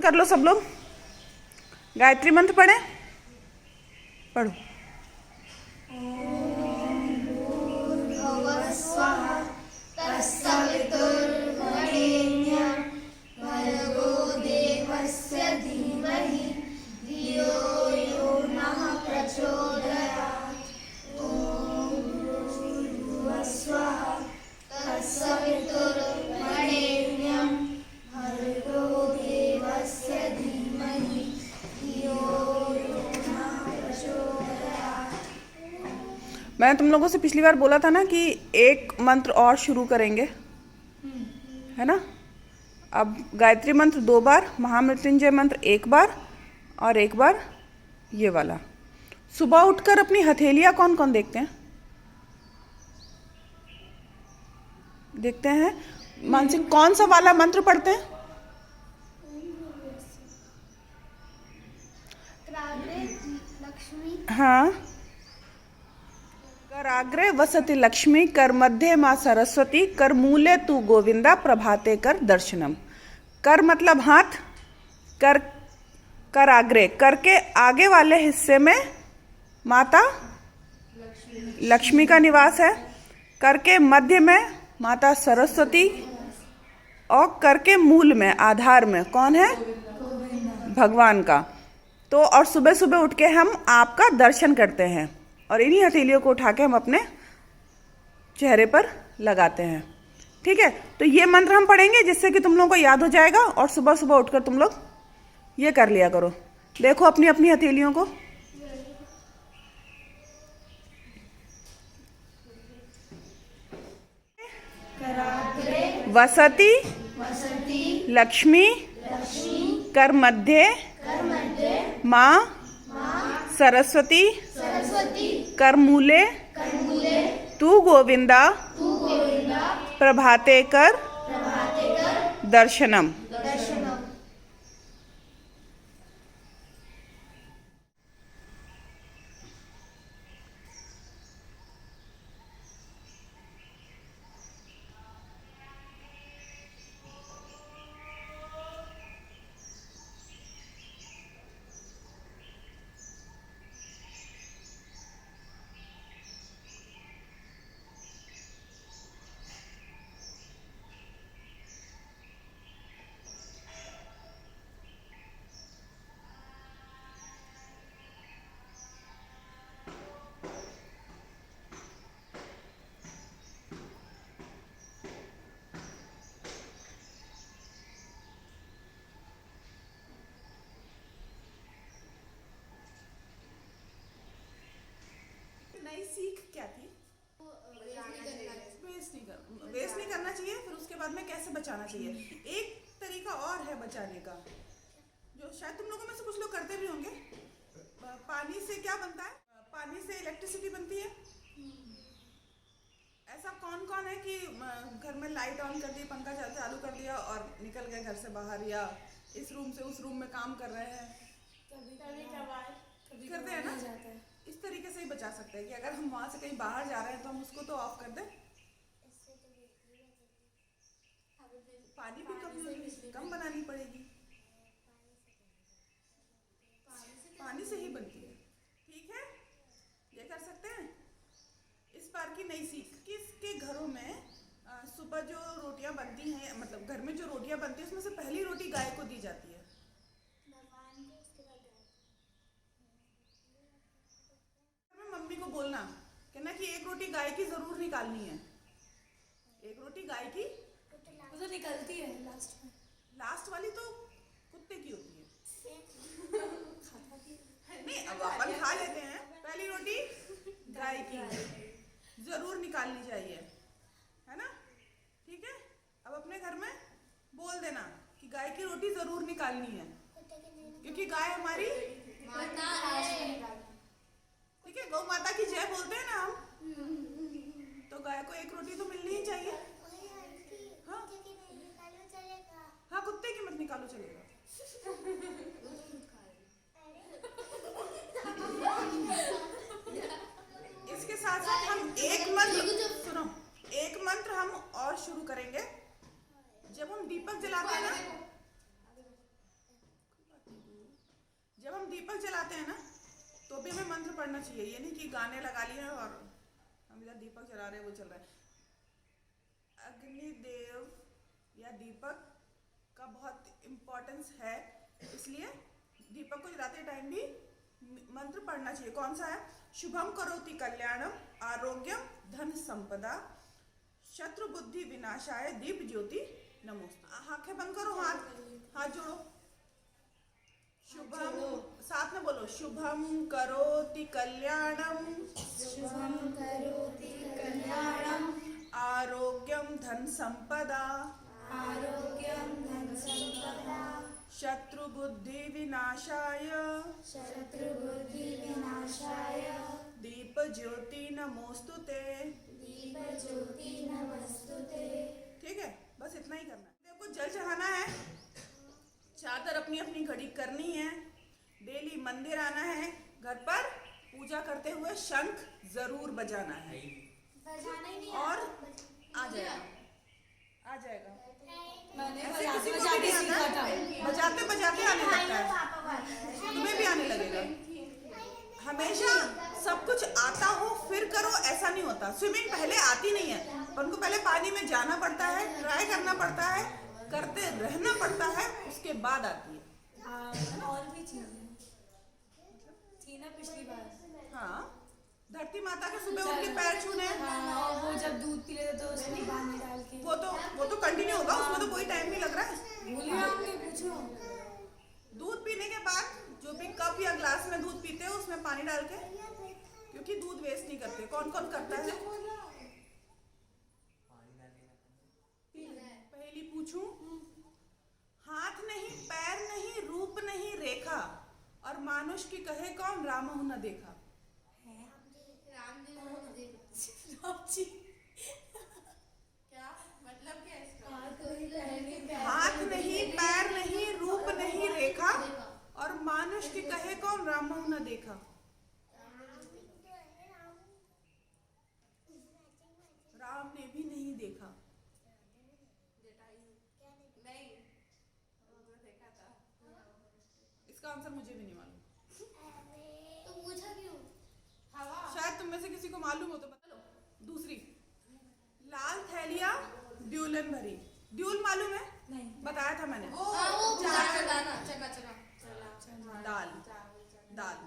कर लो सब लोग, गायत्री मंत्र पढ़ें। पढ़ो। मैंने तुम लोगों से पिछली बार बोला था ना कि एक मंत्र और शुरू करेंगे, है ना। अब गायत्री मंत्र 2 बार, महामृत्युंजय मंत्र 1 बार और 1 बार ये वाला। सुबह उठकर अपनी हथेलियाँ कौन कौन देखते हैं? देखते हैं। मानसिक कौन सा वाला मंत्र पढ़ते हैं? हाँ। कराग्रे वसति लक्ष्मी, कर मध्य माँ सरस्वती, कर मूले तू गोविंदा, प्रभाते कर दर्शनम। कर मतलब हाथ, कर कराग्रे, कर के आगे वाले हिस्से में माता लक्ष्मी का निवास है, कर के मध्य में माता सरस्वती और कर के मूल में आधार में कौन है? भगवान का। तो और सुबह सुबह उठ के हम आपका दर्शन करते हैं और इन्हीं हथेलियों को उठा के हम अपने चेहरे पर लगाते हैं। ठीक है, तो ये मंत्र हम पढ़ेंगे जिससे कि तुम लोगों को याद हो जाएगा और सुबह सुबह उठकर तुम लोग ये कर लिया करो। देखो अपनी अपनी हथेलियों को। वसति लक्ष्मी, कर मध्य माँ सरस्वती, कर मूले तू गोविंदा, प्रभाते कर दर्शनम। नई सीख क्या थी? वेस्ट नहीं करना चाहिए। फिर उसके बाद में कैसे बचाना चाहिए। एक तरीका और है बचाने का, जो शायद तुम लोगों में से कुछ लोग करते भी होंगे। पानी से क्या बनता है? पानी से इलेक्ट्रिसिटी बनती है। ऐसा कौन कौन है कि घर में लाइट ऑन कर दी, पंखा चालू कर दिया और निकल गए घर से बाहर, या इस रूम से उस रूम में काम कर रहे हैं? कभी करते हैं ना। इस तरीके से ही बचा सकते हैं कि अगर हम वहां से कहीं बाहर जा रहे हैं तो हम उसको तो ऑफ कर दें। पानी भी कम बनानी पड़ेगी। पानी से ही बनती है। ठीक है, ये कर सकते हैं। इस बार की नई सीख, किसके घरों में सुबह जो रोटियां बनती हैं, मतलब घर में जो रोटियां बनती है उसमें से पहली रोटी गाय को दी जाती है। मम्मी को बोलना, कहना कि एक रोटी गाय की जरूर निकालनी है। एक रोटी गाय की तो निकलती है लास्ट में। लास्ट वाली तो कुत्ते की होती है। नहीं, अब अपन खा लेते हैं। पहली रोटी गाय की जरूर निकालनी चाहिए, है ना। ठीक है, अब अपने घर में बोल देना कि गाय की रोटी जरूर निकालनी है, क्योंकि गाय हमारी माता है। ठीक है, गौ माता की जय बोलते हैं ना हम, तो गाय को एक रोटी तो मिलनी ही चाहिए। हाँ हाँ, कुत्ते की मत निकालो, चलेगा। इसके साथ साथ हम एक मंत्र सुनो, एक मंत्र हम और शुरू करेंगे। जब हम दीपक जलाते हैं ना, जब हम दीपक जलाते हैं ना तो भी हमें मंत्र पढ़ना चाहिए। ये नहीं कि गाने लगा लिए और हम इधर दीपक जला रहे हैं, वो चल रहा है। अग्निदेव या दीपक का बहुत इम्पोर्टेंस है, इसलिए दीपक को जलाते टाइम भी मंत्र पढ़ना चाहिए। कौन सा है? शुभम करोति कल्याणम आरोग्यम धन संपदा शत्रु बुद्धि विनाशाय दीप ज्योति नमोस्तुते। आंखें बंद करो, हाथ जोड़ो। शुभम, साथ में बोलो, शुभम करोति कल्याणम, शुभम करोति कल्याणम आरोग्यम धन संपदा, आरोग्यम धन संपदा शत्रु बुद्धि विनाशाय, शत्रु बुद्धि विनाशाय दीप ज्योति नमोस्तुते। दीप ज्योति नमस्तुते। ठीक है, बस इतना ही करना है। देखो जल चढ़ाना है, चादर अपनी अपनी घड़ी करनी है, डेली मंदिर आना है, घर पर पूजा करते हुए शंख जरूर बजाना है। बजाना ही नहीं और आता। आ जाएगा, आ जाएगा। मैंने ऐसे किसी को भी नहीं आता, बजाते बजाते आने लगता है, तुम्हें भी आने लगेगा। हमेशा सब कुछ आता हो फिर करो, ऐसा नहीं होता। स्विमिंग पहले आती नहीं है, पर उनको पहले पानी में जाना पड़ता है, ट्राई करना पड़ता है, करते रहना पड़ता है, उसके बाद आती है। और भी चीजें थी ना पिछली बार। हाँ, धरती माता के सुबह उठ के पैर छूने। हाँ, और वो जब दूध पी लेते तो उसमें पानी डाल के वो तो कंटिन्यू होगा, उसमें तो कोई टाइम नहीं लग रहा है। भूल गया हमने, पूछो। दूध पीने के बाद जो भी कप या ग्लास में दूध पीते हो उसमें पानी डाल के, क्योंकि दूध वेस्ट नहीं करते। कौन कौन करता है? पहली पूछूं, हाथ नहीं पैर नहीं रूप नहीं रेखा और मानुष की कहे कौन रामहु न देखा। राम जी क्या मतलब क्या है इसका? हाथ हाथ नहीं पैर नहीं रूप नहीं रेखा और मानुष की कहे कौन रामहु न देखा। राम ने भी नहीं देखा। इसका आंसर मुझे भी नहीं मालूम। तो पूछा क्यों? शायद तुम में से किसी को मालूम हो तो बता लो। दूसरी, लाल थैलियां ड्यूलन भरी। ड्यूल मालूम है? नहीं। बताया था मैंने। दाल, दाल,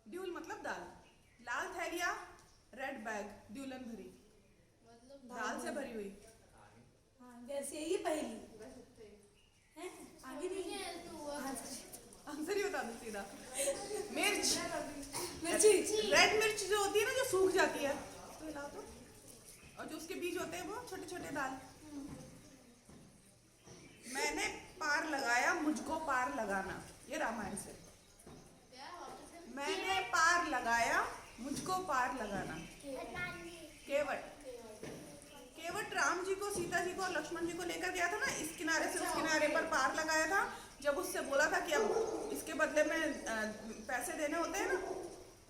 ड्यूल मतलब दाल। लाल थैलियां रेड बैग ड्यूलन भरी, दाल से भरी हुई। हाँ, वैसे ही पहली है, आगे नहीं है तो आंसर ही बता दो सीधा। मिर्च, मिर्ची। रेड मिर्च जो होती है ना, जो सूख जाती है, तो हिलाओ तो, और जो उसके बीज होते हैं वो छोटे छोटे दाल। मैंने पार लगाया मुझको पार लगाना, ये रामायण से। मैंने पार लगाया मुझको पार लगाना। केवट, केवट राम जी को, सीता जी को और लक्ष्मण जी को लेकर गया था ना, इस किनारे से उस किनारे पर पार लगाया था। जब उससे बोला था कि अब इसके बदले में पैसे देने होते हैं ना,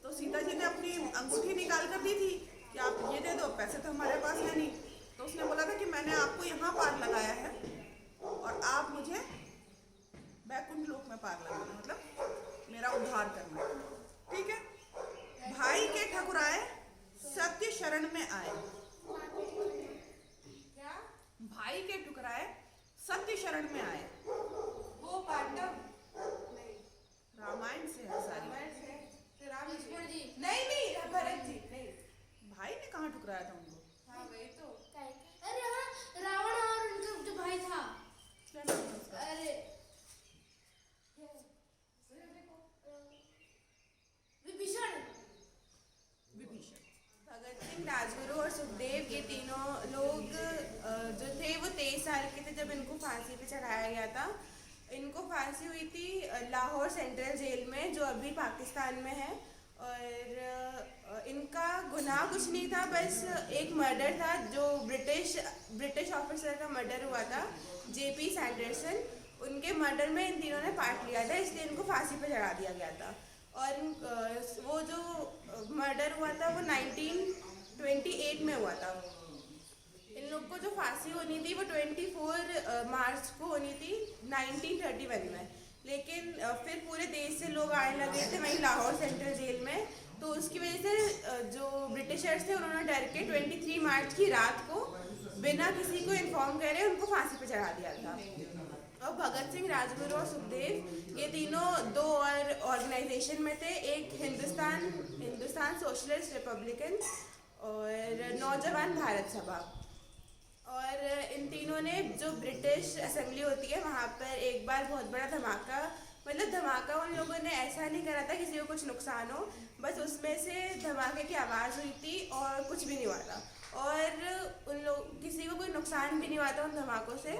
तो सीता जी ने अपनी अंगूठी निकाल कर दी थी कि आप ये दे दो, पैसे तो हमारे पास है नहीं। तो उसने बोला था कि मैंने आपको यहाँ पार लगाया है और आप मुझे बैकुंठ लोक में पार लगाना, मतलब मेरा उद्धार करना। ठीक है। भाई के ठकुराए सत्य शरण में आए। भाई के ठुकराए सत्य शरण में आए। वो पांडव रामायण से है सारी। नहीं, भरत जी नहीं। भाई ने कहाँ ठुकराया था उनको? हाँ वही तो। अरे हाँ, रावण और उनका जो भाई था, क्या नाम था उसका? अरे विभीषण। भगत सिंह, राजगुरु और सुखदेव, ये तीनों लोग जो थे वो 23 साल के थे जब इनको फांसी पे चढ़ाया गया था। इनको फांसी हुई थी लाहौर सेंट्रल जेल में, जो अभी पाकिस्तान में है। और इनका गुनाह कुछ नहीं था, बस एक मर्डर था, जो ब्रिटिश ऑफिसर का मर्डर हुआ था, जेपी सैंडरसन। उनके मर्डर में इन तीनों ने पार्ट लिया था, इसलिए इनको फांसी पे चढ़ा दिया गया था। और वो जो मर्डर हुआ था वो 1928 में हुआ था। इन लोग को जो फांसी होनी थी वो 24 मार्च को होनी थी 1931 में, लेकिन फिर पूरे देश से लोग आने लगे थे वहीं लाहौर सेंट्रल जेल में। तो उसकी वजह से जो ब्रिटिशर्स थे उन्होंने डर के 23 मार्च की रात को बिना किसी को इन्फॉर्म करे उनको फांसी पे चढ़ा दिया था। और भगत सिंह, राजगुरु और सुखदेव ये तीनों दो और ऑर्गेनाइजेशन में थे, एक हिंदुस्तान सोशलिस्ट रिपब्लिकन और नौजवान भारत सभा। और इन तीनों ने जो ब्रिटिश असेंबली होती है वहाँ पर एक बार बहुत बड़ा धमाका, मतलब धमाका उन लोगों ने ऐसा नहीं करा था किसी को कुछ नुकसान हो, बस उसमें से धमाके की आवाज़ हुई थी और कुछ भी नहीं हुआ था। और उन लोग किसी को कोई नुकसान भी नहीं हुआ था उन धमाकों से।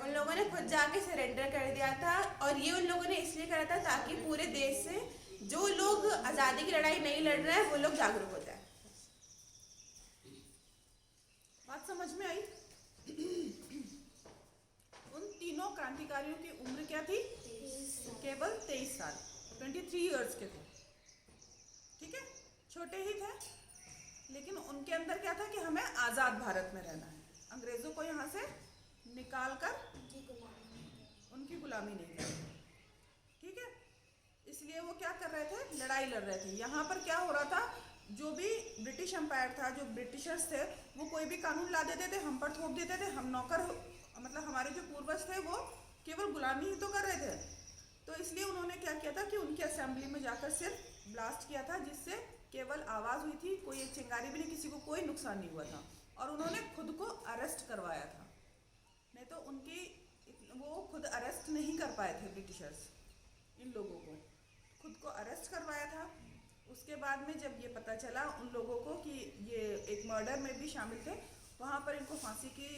उन लोगों ने खुद जाके सरेंडर कर दिया था। और ये उन लोगों ने इसलिए करा था ताकि पूरे देश से जो लोग आज़ादी की लड़ाई नहीं लड़ रहे हैं वो लोग जागरूक हो जाए। बात समझ में आई? उन तीनों क्रांतिकारियों की उम्र क्या थी? केवल 23 साल, 23 इयर्स के थे। ठीक है, छोटे ही थे, लेकिन उनके अंदर क्या था कि हमें आज़ाद भारत में रहना है, अंग्रेज़ों को यहाँ से निकाल कर उनकी गुलामी नहीं करनी। ठीक है, इसलिए वो क्या कर रहे थे? लड़ाई लड़ रहे थे। यहाँ पर क्या हो रहा था, जो भी ब्रिटिश एम्पायर था, जो ब्रिटिशर्स थे, वो कोई भी कानून ला देते थे, हम पर थोप देते थे। हम नौकर, मतलब हमारे जो पूर्वज थे वो केवल गुलामी ही तो कर रहे थे। तो इसलिए उन्होंने क्या किया था कि उनकी असेंबली में जाकर सिर्फ ब्लास्ट किया था, जिससे केवल आवाज़ हुई थी, कोई एक चिंगारी भी नहीं, किसी को कोई नुकसान नहीं हुआ था। और उन्होंने खुद को अरेस्ट करवाया था, नहीं तो उनकी वो खुद अरेस्ट नहीं कर पाए थे ब्रिटिशर्स, इन लोगों को खुद को अरेस्ट करवाया था। उसके बाद में जब ये पता चला उन लोगों को कि ये एक मर्डर में भी शामिल थे, वहाँ पर इनको फांसी की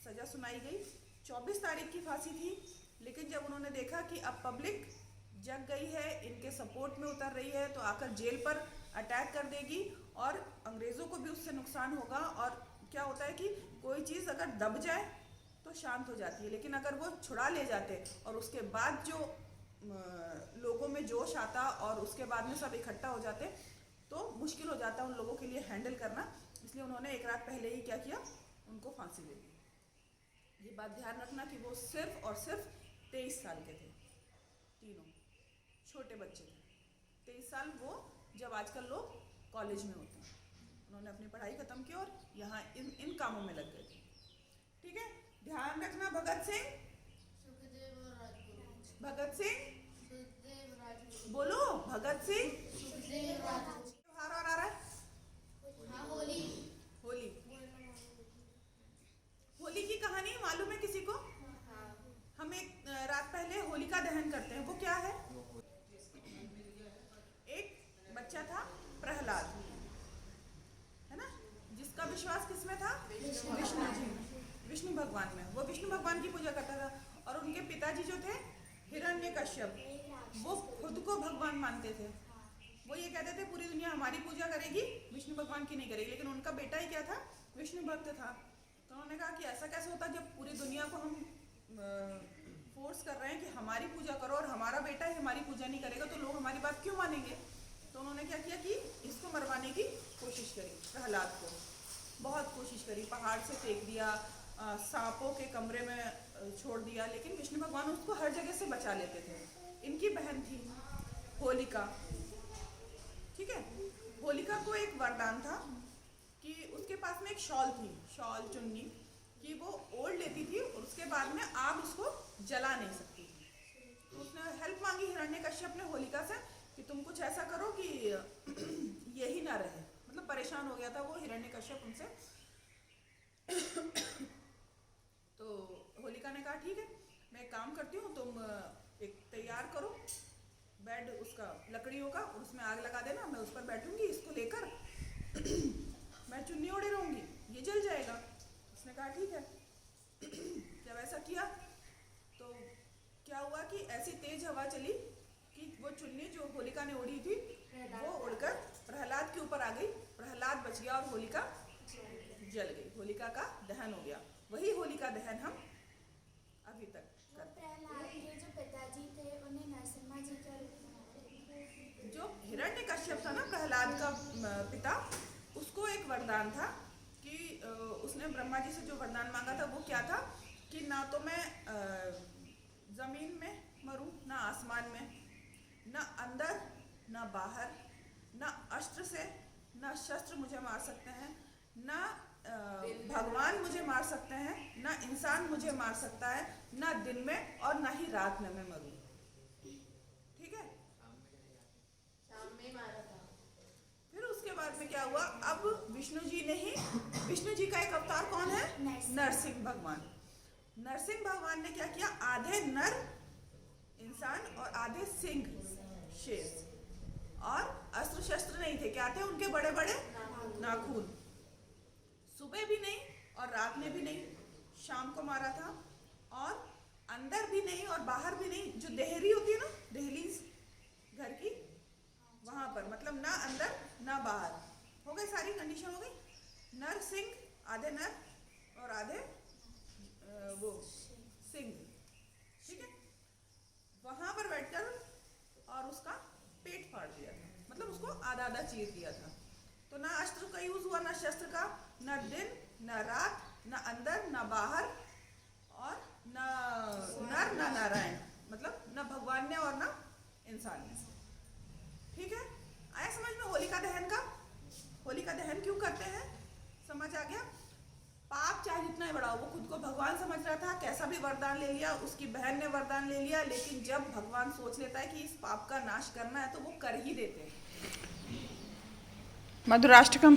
सज़ा सुनाई गई। 24 तारीख की फांसी थी, लेकिन जब उन्होंने देखा कि अब पब्लिक जग गई है, इनके सपोर्ट में उतर रही है, तो आकर जेल पर अटैक कर देगी और अंग्रेज़ों को भी उससे नुकसान होगा। और क्या होता है कि कोई चीज़ अगर दब जाए तो शांत हो जाती है, लेकिन अगर वो छुड़ा ले जाते और उसके बाद जो लोगों में जोश आता और उसके बाद में सब इकट्ठा हो जाते तो मुश्किल हो जाता उन लोगों के लिए हैंडल करना। इसलिए उन्होंने एक रात पहले ही क्या किया, उनको फांसी दे दी। ये बात ध्यान रखना कि वो सिर्फ और सिर्फ 23 साल के थे, तीनों छोटे बच्चे थे। 23 साल वो जब आजकल लोग कॉलेज में होते हैं। उन्होंने अपनी पढ़ाई ख़त्म की और यहाँ इन कामों में लग गए थे। ठीक है, ध्यान रखना। भगत सिंह, भगत सिंह बोलो, भगत सिंह। त्योहार और आ रहा है, होली। होली की कहानी मालूम है किसी को? हम एक रात पहले होलिका दहन करते हैं, वो क्या है? एक बच्चा था प्रहलाद, है ना, जिसका विश्वास किसमें था? विष्णु जी, विष्णु भगवान में। वो विष्णु भगवान की पूजा करता था। और उनके पिताजी जो थे हिरण्यकश्यप, वो खुद को भगवान मानते थे। वो ये कहते थे पूरी दुनिया हमारी पूजा करेगी, विष्णु भगवान की नहीं करेगी। लेकिन उनका बेटा ही क्या था? विष्णु भक्त था। तो उन्होंने कहा कि ऐसा कैसे होता जब पूरी दुनिया को हम फोर्स कर रहे हैं कि हमारी पूजा करो और हमारा बेटा ही हमारी पूजा नहीं करेगा, तो लोग हमारी बात क्यों मानेंगे? तो उन्होंने क्या किया कि इसको मरवाने की कोशिश करी, प्रहलाद को बहुत कोशिश करी। पहाड़ से फेंक दिया, सांपों के कमरे में छोड़ दिया, लेकिन विष्णु भगवान उसको हर जगह से बचा लेते थे। इनकी बहन थी होलिका। ठीक है, होलिका को एक वरदान था कि उसके पास में एक शॉल थी, शॉल चुन्नी, कि वो ओढ़ लेती थी और उसके बाद में आग उसको जला नहीं सकती थी। तो उसने हेल्प मांगी हिरण्यकश्यप ने होलिका से कि तुम कुछ ऐसा करो कि यही ना रहे, मतलब परेशान हो गया था वो हिरण्यकश्यप उनसे। तो होलिका ने कहा ठीक है, मैं एक काम करती हूँ, तुम एक तैयार करो बेड उसका लकड़ियों का, और उसमें आग लगा देना, मैं उस पर बैठूंगी इसको लेकर, मैं चुन्नी ओढ़े रहूँगी, ये जल जाएगा। उसने कहा ठीक है। जब ऐसा किया तो क्या हुआ कि ऐसी तेज हवा चली कि वो चुन्नी जो होलिका ने ओढ़ी थी वो उड़कर प्रहलाद के ऊपर आ गई। प्रहलाद बच गया और होलिका जल गई। होलिका का दहन हो गया। वही होलिका दहन हम अभी तक करते हैं। जो पिताजी थे उन्हें नरसिम्हा जी का रूप, जो हिरण्यकश्यप था ना प्रहलाद का पिता, उसको एक वरदान था कि उसने ब्रह्मा जी से जो वरदान मांगा था वो क्या था कि ना तो मैं जमीन में मरूं, ना भगवान में, न अंदर न बाहर, न अस्त्र से न शस्त्र मुझे मार सकते हैं, न भगवान मुझे मार सकते हैं, न इंसान मुझे मार सकता है, न दिन में और न ही रात में मैं मरूं। ठीक है, शाम में मारा था। फिर उसके बाद में क्या हुआ, अब विष्णु जी ने ही, विष्णु जी का एक अवतार कौन है, नरसिंह भगवान। नरसिंह भगवान ने क्या किया, आधे नर इंसान और आधे सिंह शेर, और अस्त्र शस्त्र नहीं थे, क्या थे उनके, बड़े बड़े नाखून। सुबह भी नहीं और रात में भी नहीं, शाम को मारा था, और अंदर भी नहीं और बाहर भी नहीं, जो देहरी होती है ना, दहलीज घर की, वहां पर, मतलब ना अंदर ना बाहर। हो गई सारी कंडीशन, हो गई। नर सिंह, आधे नर और आधे वो सिंह, ठीक है। वहां पर बैठकर और उसका पेट फाड़ दिया था, मतलब उसको आधा आधा चीर दिया था। तो ना अस्त्र का यूज हुआ, ना शस्त्र का, न दिन न रात, न अंदर न बाहर, और न नर न नारायण, मतलब न भगवान ने और न इंसान ने। ठीक है, आया समझ में होलिका दहन का? होलिका दहन क्यों करते हैं, समझ आ गया? पाप चाहे जितना ही बड़ा हो, वो खुद को भगवान समझ रहा था, कैसा भी वरदान ले लिया, उसकी बहन ने वरदान ले लिया, लेकिन जब भगवान सोच लेता है कि इस पाप का नाश करना है तो वो कर ही देते हैं। मधुराष्टकम।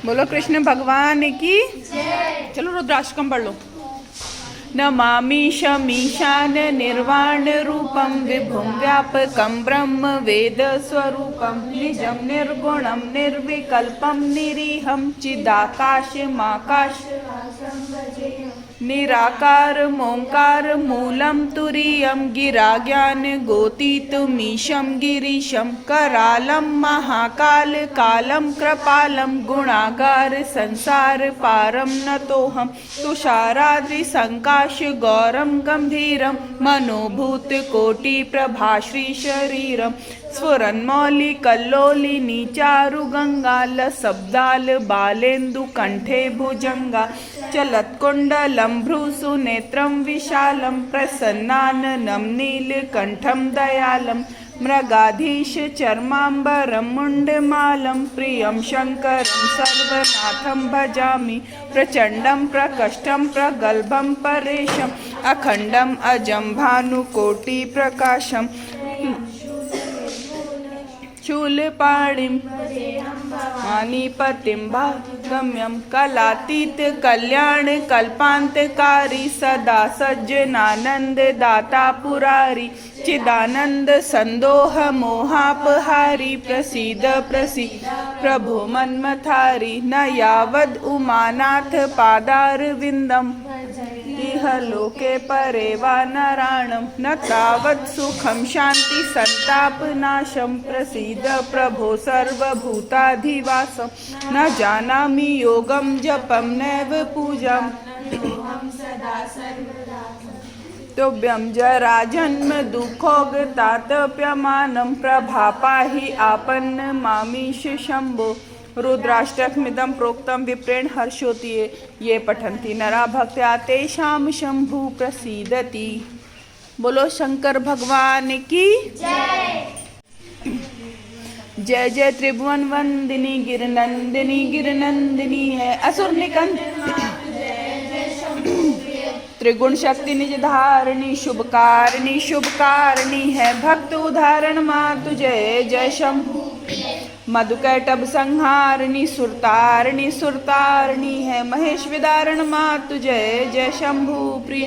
बोलो कृष्ण भगवान की जय। चलो रुद्राष्टकम पढ़ लो। नमामि शमीशान निर्वाण रूपम विभुं व्यापकं ब्रह्म वेद स्वरूपं निजं निर्गुणं निर्विकल्पं निरीहं चिदाकाशमाकाश निराकार मोंकार मूलं तुरीयं गिराज्ञान गोतीतमीशं गिरीशं करालं महाकाल कालं कृपालं गुणागार संसार पारं नतोऽहं तुषाराद्रि संकाश गौरं गंभीरं मनोभूत कोटि प्रभाश्री शरीरं स्फुरन्मौली कल्लोलिनी चारु गंगा लसब्दाल बालेन्दु कंठे भुजंगा चलत्कुण्डलं भ्रूसु नेत्रं विशालं प्रसन्नाननं नीलकण्ठं दयालं मृगाधीश चर्माम्बरं मुण्डमालं प्रियं शङ्करं सर्वनाथं भजामि प्रचण्डं प्रकष्टं प्रगल्भं परेशम् अखण्डम् अजं भानुकोटिप्रकाशम् शूलपाणिं मानिपतिं भागम्यं कलातीत कल्याण कल्पान्तकारी सदा सज्जनानंद दाता पुरारी चिदानंद संदोह मोहापहारी प्रसीद प्रसीद प्रभु मन्मथारी न यावद उमानाथ पादारविन्दम् इह लोके परे वा नराणं न तावत् सुखं शान्ति संतापनाशं प्रसीद प्रभो सर्वभूताधिवासं न जानामि योगं जपं नैव पूजाम् तोभ्यं जराजन्म दुःखोगतातप्यमानं प्रभापाहि आपन्न मामीश शम्भो रुद्राष्टकमिदं प्रोक्तं विप्रेण हर्षोति ये पठन्ति नरा भक्त्या तेषां शंभु प्रसीदति। बोलो शंकर भगवान की जय। जय जय त्रिभुवन वंदिनी गिरनंदिनी है असुर निकंद त्रिगुण शक्ति निज धारणी शुभकारिणी है भक्त उदाहरण मातु जय जय शंभु मधुकैटभ संहारिणी सुरतारिणी है महेश विदारण मातु जय जय शंभु प्रिय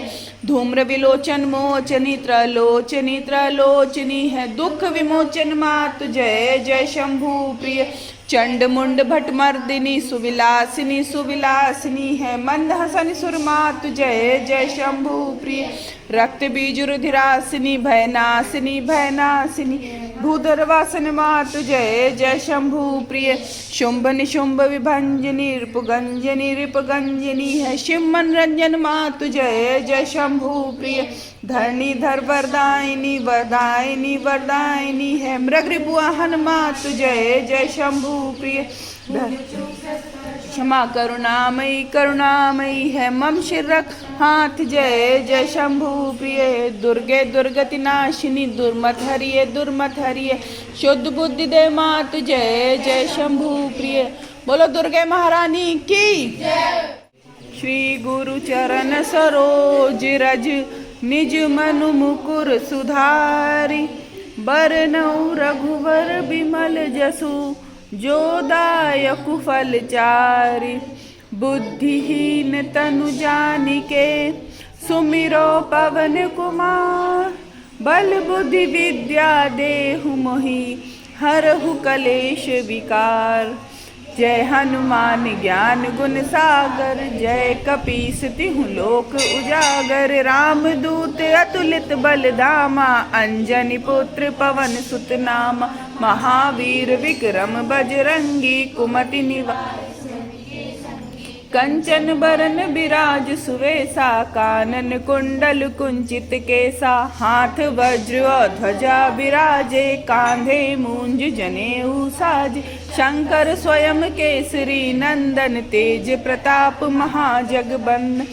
धूम्र विलोचन मोचनी त्रलोचनी है दुख विमोचन मातु जय जय शंभु प्रिय चंड मुंड भटमर्दिनी सुविलासिनी है मंद हसन सुर मातु जय जय शंभु प्रिय रक्त बीज रुधिरासिनी भयनासिनी भूधरवासन मातु जय जय शंभु प्रिय शुंभ निशुंभ विभंजनी रिपगंजनी है शिव मनरंजन मातु जय जय शंभु प्रिय धरणीधर वरदायिनी है मृग रिपुवाहन मातु जय जय शंभु प्रिय क्षमा करुणामयी है मम शिर रख हाथ जय जय शंभु प्रिय दुर्गे दुर्गति नाशिनी दुर्मत हरिये शुद्ध बुद्धि दे मातु जय जय शंभु प्रिय बोलो दुर्गे महारानी की जय। श्री गुरु चरण सरोज रज निज मनु मुकुर सुधारी बरनौ रघुवर बिमल जसु जो दायक फलचारि बुद्धिहीन तनु जानिके सुमिरो पवन कुमार बल बुद्धि विद्या देहु मोहि हरहु कलेश विकार जय हनुमान ज्ञान गुण सागर जय कपीस तिहु लोक उजागर रामदूत अतुलित बल धामा अंजनी पुत्र पवन सुत नामा महावीर विक्रम बजरंगी कुमति निवार कंचन बरन बिराज सुवेसा कानन कुंडल कुंचित केसा हाथ वज्र ध्वजा विराजे कांधे मूंज जनेऊ साज शंकर स्वयं केसरी नंदन तेज प्रताप महाजगबंदन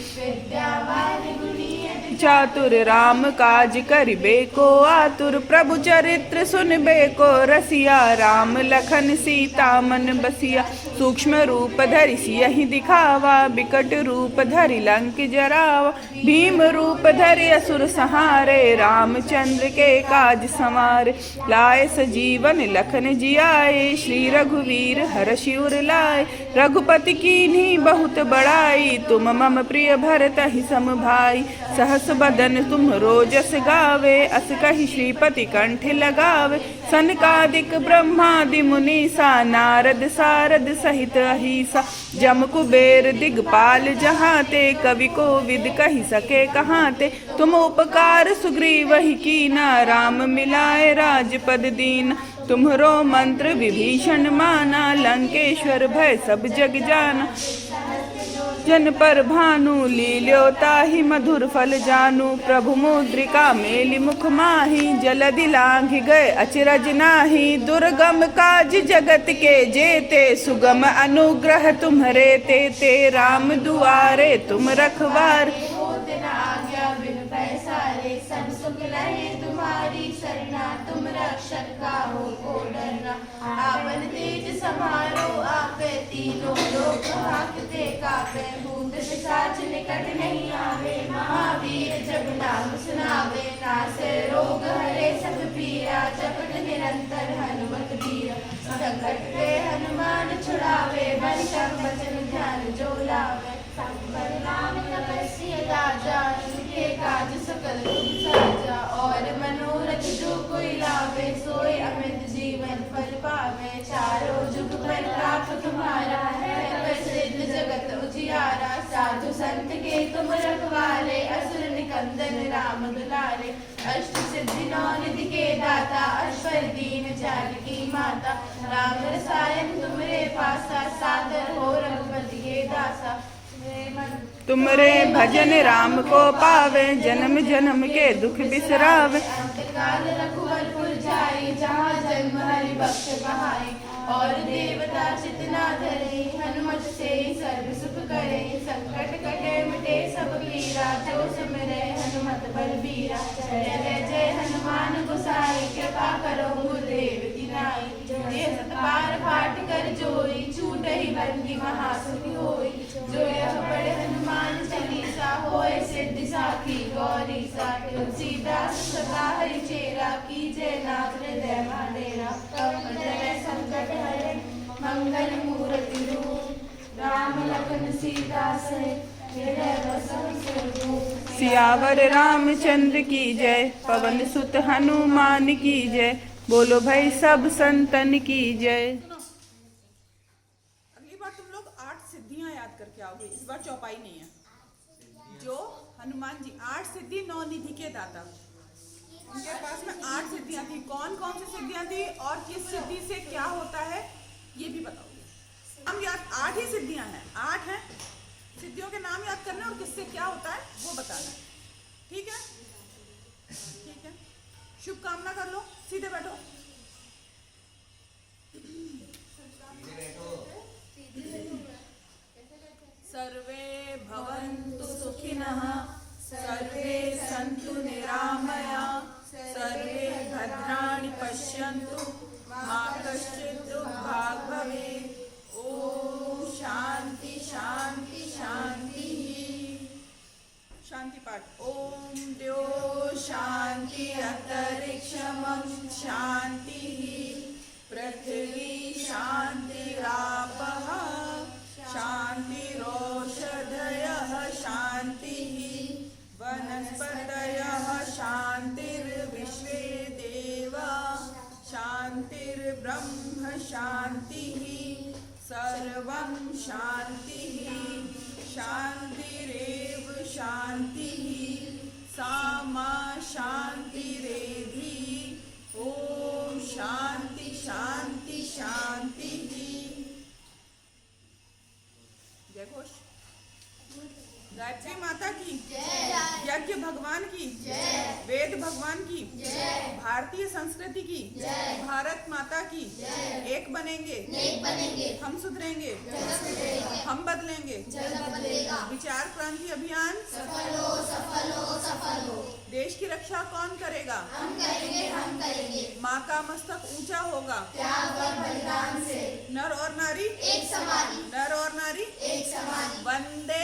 चातुर राम काज करिबे को आतुर प्रभु चरित्र सुनबे को रसिया राम लखन सीता मन बसिया सूक्ष्म रूप धरि सियहि दिखावा बिकट रूप धरि लंक जरावा भीम रूप धरि असुर संहारे रामचंद्र के काज संवारे लाए सजीवन लखन जियाए श्री रघुवीर हर्षि उर लाए रघुपति कीन्ही बहुत बड़ाई तुम मम प्रिय भरतहि सम भाई सहस बदन तुम रोजस गावे अस कहि श्रीपति कंठ लगावे सनकादिक ब्रह्मादि मुनीसा नारद सारद सहित अहिसा जम कुबेर दिगपाल जहाते कवि को विद कहि सके कहाते तुम उपकार सुग्रीव ही कीना राम मिलाए राजपद दीन तुम्हरो मंत्र विभीषण माना लंकेश्वर भय सब जग जाना जन पर भानु लील्यो ताहि मधुर फल जानू। प्रभु मुद्रिका मेलि मुख माहि जलधि लांघि गए अचरज नाही। दुर्गम काज जगत के जेते सुगम अनुग्रह तुम्हरे ते राम दुआरे तुम रखवार। होते न आज्ञा बिन पैसारे सब सुख लहे तुम्हारी सरना। तुम रक्षक काहू को डरना आपन तेज समारो आपे। तीनों लोक हांकते कापे भूत पिशाच निकट नहीं आवे। महावीर जब नाम सुनावे नासे रोग हरे सब पीरा। जपत निरंतर हनुमत बीरा संकट पे हनुमान छुड़ावे। मन क्रम वचन ध्यान जो लावे संकट नाम तपस्या राजा। इनके काज सकल तुम साजा और मनोरथ जो कोई लावे। सोई अमित जीवन फल पावे चारों जुग प्रताप तुम्हारा है। प्रसिद्ध जगत उजियारा साधु संत के तुम रखवारे। असुर निकंदन राम दुलारे अष्ट सिद्धि नौ निधि के दाता। अश्वर दीन जानकी माता राम रसायन तुमरे पासा। सादर हो रघुपति के दासा तुमरे भजन राम को पावे। जन्म जन्म के दुख बिसरावे। अंतकाल रघुवरपुर जाई जहाँ जन्म हरि बख्श कहाई। और देवता चितना धरे हनुमत से सर्व सुख करे। संकट कटे मिटे सब पीरा जो सुमिरे हनुमत बलबीरा। जय जय जय हनुमान गोसाई कृपा करो गुरुदेव की नाई। जय सत बार पाठ कर जोई छूटहि बंदी महासुखी होई। जो यह पढ़े हनुमान चालीसा होए सिद्धि साखी गौरी सा। तुलसीदास सदा हरि चेरा कीजय नाथ हृदय महाडेरा। पवन जय संकट हरे मंगल मूर्ति रूप राम लखन सीता सहित हृदय बसहि स्वरूप। सियावर रामचंद्र की जय। पवन सुत हनुमान की जय। बोलो भाई सब संतन की जय। अगली बार तुम लोग 8 सिद्धियां याद करके आओगे। इस बार चौपाई नहीं है। जो हनुमान जी 8 सिद्धि 9 निधि के दाता, उनके पास में 8 सिद्धियां थी। कौन कौन सी सिद्धियां थी और किस सिद्धि से क्या होता है ये भी बताओगे। हम याद 8 ही सिद्धियां हैं, 8 हैं सिद्धियों के नाम याद करना और किससे क्या होता है वो बताना है। ठीक है, ठीक है। शुभकामना कर लो, सीधे बैठो। सर्वे भवन्तु सुखिनः सर्वे सन्तु निरामया सर्वे भद्राणि पश्यन्तु मा कश्चित् दुर्भाग् भवेत्। ओम शांति शांति शांति। शांति पाठ। ओम द्यो शांति अंतरिक्षमं शांति पृथ्वी शांतिरापः शांतिरोषधयः शांतिः वनस्पतयः शांतिर्विश्वे देवा शांतिर्ब्रह्म शांतिः सर्वं शांतिः शांतिरेव शांतिः सामा शांतिरेधि। ओम शांति शांति शांति। जय घोष। गायत्री माता की जय। यज्ञ भगवान की जय। वेद भगवान की जय। भारतीय संस्कृति की जय। भारत माता की जय। एक बनेंगे, हम सुधरेंगे, हम बदलेंगे, विचार क्रांति अभियान सफल हो। देश की रक्षा कौन करेगा? हम करेंगे। माँ का मस्तक ऊंचा होगा त्याग और बलिदान से। नर और नारी एक समान। वंदे